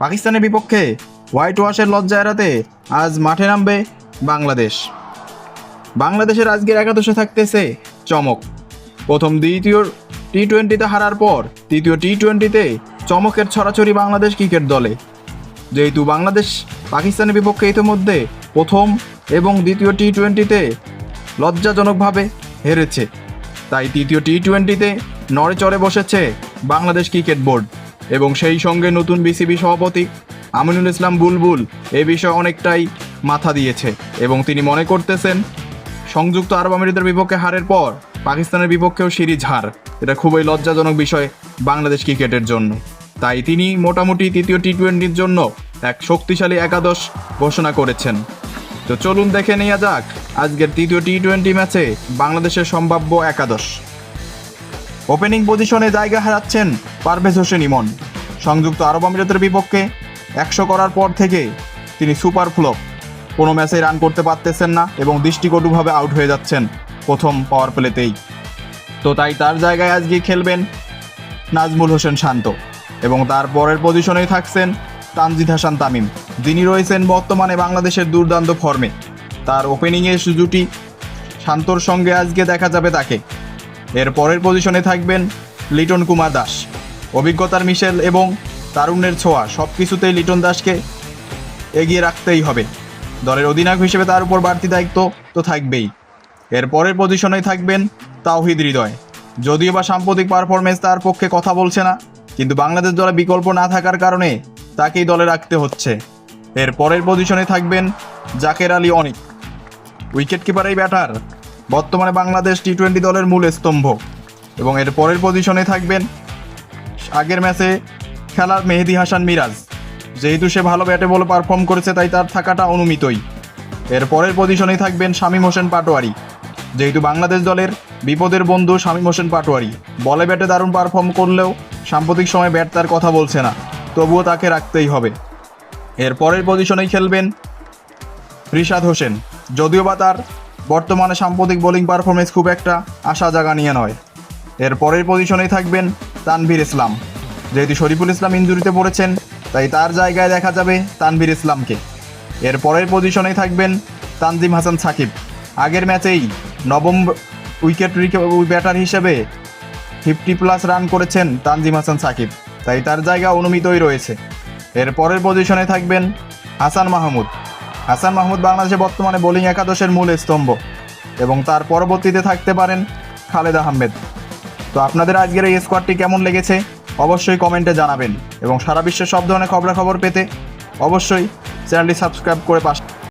পাকিস্তানের বিপক্ষে হোয়াইট ওয়াশের লজ্জা এড়াতে আজ মাঠে নামবে বাংলাদেশ। বাংলাদেশের আজকের একাদশে থাকতেছে চমক। প্রথম দ্বিতীয় টি-20তে হারার পর তৃতীয় টি-20তে চমকের ছড়াছড়ি বাংলাদেশ ক্রিকেট দলে। যেহেতু বাংলাদেশ পাকিস্তানের বিপক্ষে ইতিমধ্যে প্রথম এবং দ্বিতীয় টি-20তে লজ্জাজনকভাবে হেরেছে, তাই তৃতীয় টি-20তে নড়ে চড়ে বসেছে বাংলাদেশ ক্রিকেট বোর্ড এবং সেই সঙ্গে নতুন বিসিবি সভাপতি আমিনুল ইসলাম বুলবুল এ বিষয়ে অনেকটাই মাথা দিয়েছে এবং তিনি মনে করতেছেন সংযুক্ত আরব আমিরাতের বিপক্ষে হারের পর পাকিস্তানের বিপক্ষেও সিরিজ হার এটা খুবই লজ্জাজনক বিষয় বাংলাদেশ ক্রিকেটের জন্য। তাই তিনি মোটামুটি তৃতীয় টি-20র জন্য এক শক্তিশালী একাদশ ঘোষণা করেছেন। তো চলুন দেখে নেওয়া যাক আজকের তৃতীয় টি-20 ম্যাচে বাংলাদেশের সম্ভাব্য একাদশ। ওপেনিং পজিশনে জায়গা হারাচ্ছেন পারভেজ হোসেন ইমন। সংযুক্ত আরব আমিরাতের বিপক্ষে 100 করার পর থেকে তিনি সুপার ফ্লপ, কোনো ম্যাচে রান করতে পারতেছেন না এবং দৃষ্টিকটুভাবে আউট হয়ে যাচ্ছেন প্রথম পাওয়ার প্লেতেই। তো তাই তার জায়গায় আজকে খেলবেন নাজমুল হোসেন শান্ত এবং তার পরের পজিশনেই থাকছেন তানজিদ হাসান তামিম, যিনি রয়েছেন বর্তমানে বাংলাদেশের দুর্দান্ত ফর্মে। তার ওপেনিংয়ের জুটি শান্তর সঙ্গে আজকে দেখা যাবে তাকে। এর পরের পজিশনে থাকবেন লিটন কুমার দাস। অভিজ্ঞতার মিশেল এবং তারুণ্যের ছোঁয়া সব কিছুতেই লিটন দাসকে এগিয়ে রাখতেই হবে। দলের অধিনায়ক হিসেবে তার উপর বাড়তি দায়িত্ব তো থাকবেই। এর পরের পজিশনেই থাকবেন তাওহিদ হৃদয়। যদিও বা সাম্প্রতিক পারফরমেন্স তার পক্ষে কথা বলছে না, কিন্তু বাংলাদেশ দলে বিকল্প না থাকার কারণে তাকেই দলে রাখতে হচ্ছে। এর পরের পজিশনে থাকবেন জাকের আলী অনিক। উইকেট কিপার এই ব্যাটার বর্তমানে বাংলাদেশ টি-20 দলের মূল স্তম্ভ এবং এর পরের পজিশনে থাকবেন আগের ম্যাচে খেলার মেহেদী হাসান মিরাজ। যেহেতু সে ভালো ব্যাটে বলে পারফর্ম করেছে তাই তার থাকাটা অনুমিতই। এর পরের পজিশনেই থাকবেন শামীম হোসেন পাটোয়ারি। যেহেতু বাংলাদেশ দলের বিপদের বন্ধু শামীম হোসেন পাটোয়ারি বলে ব্যাটে দারুণ পারফর্ম করলেও সাম্প্রতিক সময় ব্যাট তার কথা বলছে না, তবুও তাকে রাখতেই হবে। এর পরের পজিশনেই খেলবেন রিশাদ হোসেন। যদিও বা তার বর্তমানে সাম্প্রতিক বোলিং পারফরমেন্স খুব একটা আশা জাগা নিয়ে নয়। এর পরের পজিশনেই থাকবেন তানভীর ইসলাম। যেহেতু শরীফুল ইসলাম ইনজুরিতে পড়েছেন তাই তার জায়গায় দেখা যাবে তানভীর ইসলামকে। এর পরের পজিশনেই থাকবেন তানজিম হাসান সাকিব। আগের ম্যাচেই নবম উইকেট ব্যাটার হিসেবে 50+ রান করেছেন তানজিম হাসান সাকিব, তাই তার জায়গা অনুমিতই রয়েছে। এর পরের পজিশনে থাকবেন হাসান মাহমুদ। হাসান মাহমুদ বাংলাদেশে বর্তমানে বোলিং একাদশের মূল স্তম্ভ এবং তার পরবর্তীতে থাকতে পারেন খালেদ আহমেদ। তো আপনাদের আজকের এই স্কোয়াডটি কেমন লেগেছে অবশ্যই কমেন্টে জানাবেন এবং সারা বিশ্বের সব ধরনের খবরাখবর পেতে অবশ্যই চ্যানেলটি সাবস্ক্রাইব করে পাশে